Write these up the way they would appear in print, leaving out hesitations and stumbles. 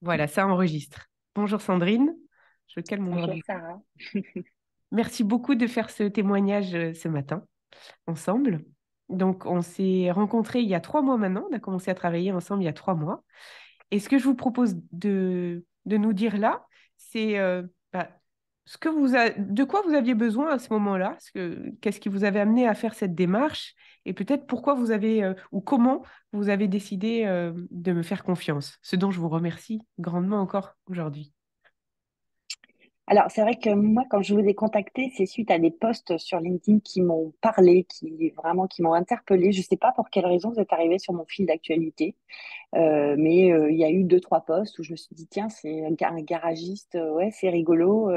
Voilà, ça enregistre. Bonjour Sandrine, je calme mon Bonjour ordi. Sarah. Merci beaucoup de faire ce témoignage ce matin ensemble. Donc, on s'est rencontrés il y a 3 mois maintenant. On a commencé à travailler ensemble il y a 3 mois. Et ce que je vous propose de nous dire là, c'est bah, de quoi vous aviez besoin à ce moment-là, qu'est-ce qui vous avait amené à faire cette démarche et peut-être pourquoi vous avez ou comment vous avez décidé de me faire confiance, ce dont je vous remercie grandement encore aujourd'hui. Alors, c'est vrai que moi, quand je vous ai contacté, c'est suite à des posts sur LinkedIn qui m'ont parlé, qui m'ont interpellée. Je ne sais pas pour quelle raison vous êtes arrivé sur mon fil d'actualité, mais il y a eu deux, trois posts où je me suis dit, tiens, c'est un garagiste, ouais, c'est rigolo.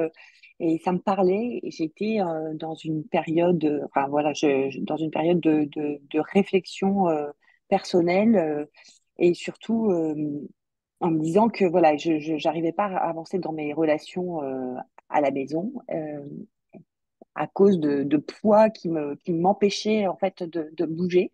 Et ça me parlait. Et j'étais dans une période, enfin voilà, dans une période de réflexion personnelle et surtout en me disant que voilà, je n'arrivais pas à avancer dans mes relations à la maison à cause de poids qui m'empêchait en fait de bouger,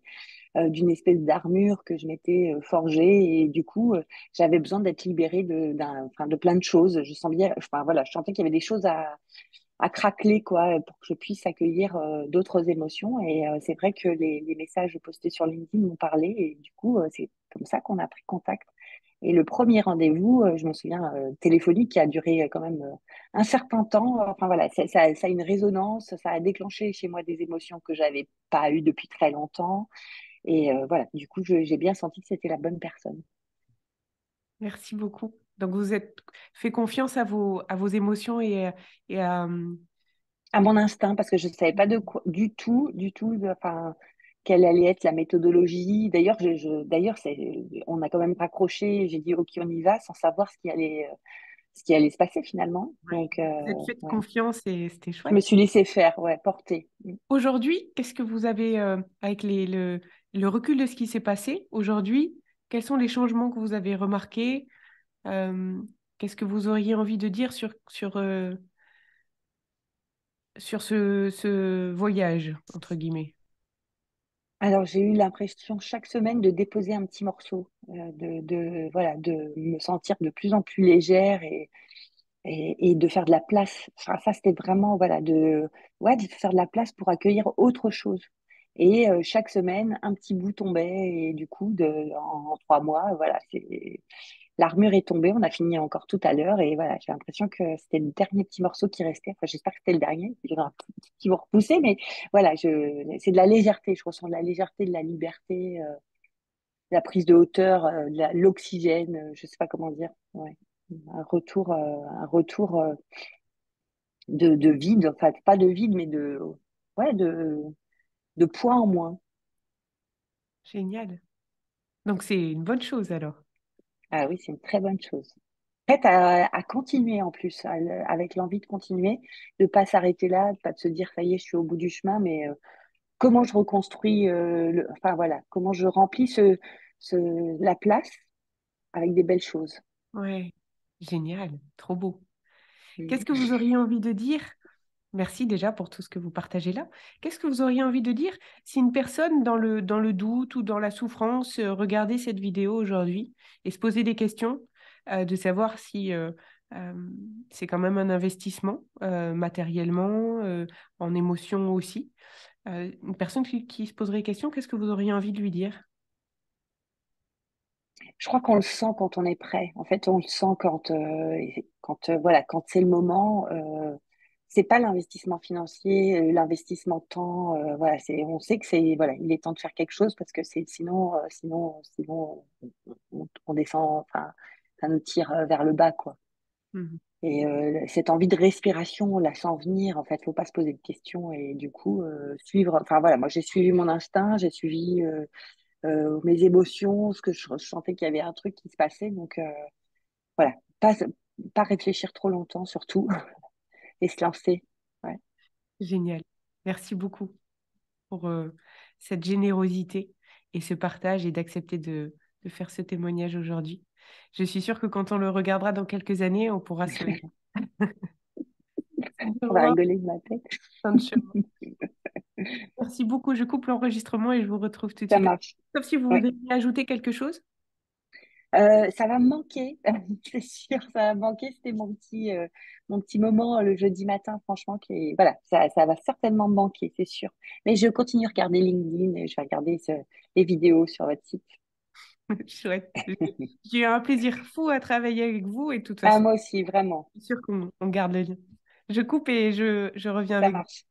d'une espèce d'armure que je m'étais forgée et du coup j'avais besoin d'être libérée enfin, de plein de choses. Je sens bien, enfin voilà, je sentais qu'il y avait des choses à craqueler quoi pour que je puisse accueillir d'autres émotions et c'est vrai que les messages postés sur LinkedIn m'ont parlé et du coup c'est comme ça qu'on a pris contact. Et le premier rendez-vous, je me souviens, téléphonique, qui a duré quand même un certain temps. Enfin voilà, ça a une résonance, ça a déclenché chez moi des émotions que j'avais pas eues depuis très longtemps. Et voilà, du coup, j'ai bien senti que c'était la bonne personne. Merci beaucoup. Donc, vous êtes fait confiance à vos émotions et à... À mon instinct, parce que je ne savais pas de quoi, du tout, enfin, quelle allait être la méthodologie. D'ailleurs, on a quand même raccroché. J'ai dit, OK, on y va, sans savoir ce qui allait se passer finalement. Ouais. Donc, Vous êtes fait ouais. confiance et c'était Je me chouette. suis laissée faire, ouais, porter. Aujourd'hui, qu'est-ce que vous avez, avec le recul de ce qui s'est passé aujourd'hui, quels sont les changements que vous avez remarqués? Euh, Qu'est-ce que vous auriez envie de dire sur ce voyage, entre guillemets? Alors, j'ai eu l'impression chaque semaine de déposer un petit morceau, voilà, de me sentir de plus en plus légère et de faire de la place. Enfin, ça, c'était vraiment, voilà, ouais, de faire de la place pour accueillir autre chose. Et chaque semaine, un petit bout tombait et du coup, en 3 mois, voilà, l'armure est tombée. On a fini encore tout à l'heure et voilà, j'ai l'impression que c'était le dernier petit morceau qui restait. Enfin, j'espère que c'était le dernier. Il y en a un qui vont repousser, mais voilà, c'est de la légèreté. Je ressens de la légèreté, de la liberté, la prise de hauteur, l'oxygène. Je sais pas comment dire. Ouais. Un retour de vide. Enfin, pas de vide, mais ouais, de poids en moins. Génial. Donc, c'est une bonne chose alors. Ah oui, c'est une très bonne chose. Prête à continuer en plus, avec l'envie de continuer, de pas s'arrêter là, de pas de se dire ça y est, je suis au bout du chemin, mais comment je reconstruis, enfin voilà, comment je remplis la place avec des belles choses. Ouais, génial, trop beau. Qu'est-ce que Mm. vous auriez envie de dire? Merci déjà pour tout ce que vous partagez là. Qu'est-ce que vous auriez envie de dire si une personne dans le doute ou dans la souffrance regardait cette vidéo aujourd'hui et se posait des questions, de savoir si euh, c'est quand même un investissement matériellement, en émotion aussi. Une personne qui se poserait des questions, qu'est-ce que vous auriez envie de lui dire? Je crois qu'on le sent quand on est prêt. En fait, on le sent voilà, quand c'est le moment. C'est pas l'investissement financier, l'investissement de temps. Voilà, on sait que voilà, il est temps de faire quelque chose parce que sinon, on descend. Enfin, ça nous tire vers le bas, quoi. Mhm. Et cette envie de respiration, on la sent venir. En fait, faut pas se poser de questions et du coup suivre. Enfin voilà, moi j'ai suivi mon instinct, j'ai suivi mes émotions, ce que je sentais qu'il y avait un truc qui se passait. Donc voilà, pas réfléchir trop longtemps surtout et se lancer. Ouais. Génial. Merci beaucoup pour cette générosité et ce partage et d'accepter de faire ce témoignage aujourd'hui. Je suis sûre que quand on le regardera dans quelques années, on pourra se dire, On va wow, rigoler de ma tête. fin de chemin. Merci beaucoup. Je coupe l'enregistrement et je vous retrouve tout de Ça suite. marche. Sauf si vous Ouais. voudriez ajouter quelque chose. Ça va me manquer, c'est sûr, ça va me manquer. C'était mon petit moment le jeudi matin, franchement, voilà, ça va certainement me manquer, c'est sûr. Mais je continue à regarder LinkedIn et je vais regarder les vidéos sur votre site. Chouette. J'ai eu un plaisir fou à travailler avec vous et de toute Ah, façon, moi aussi, vraiment, je suis sûre qu'on garde le lien. Je coupe et je reviens ça avec vous. marche.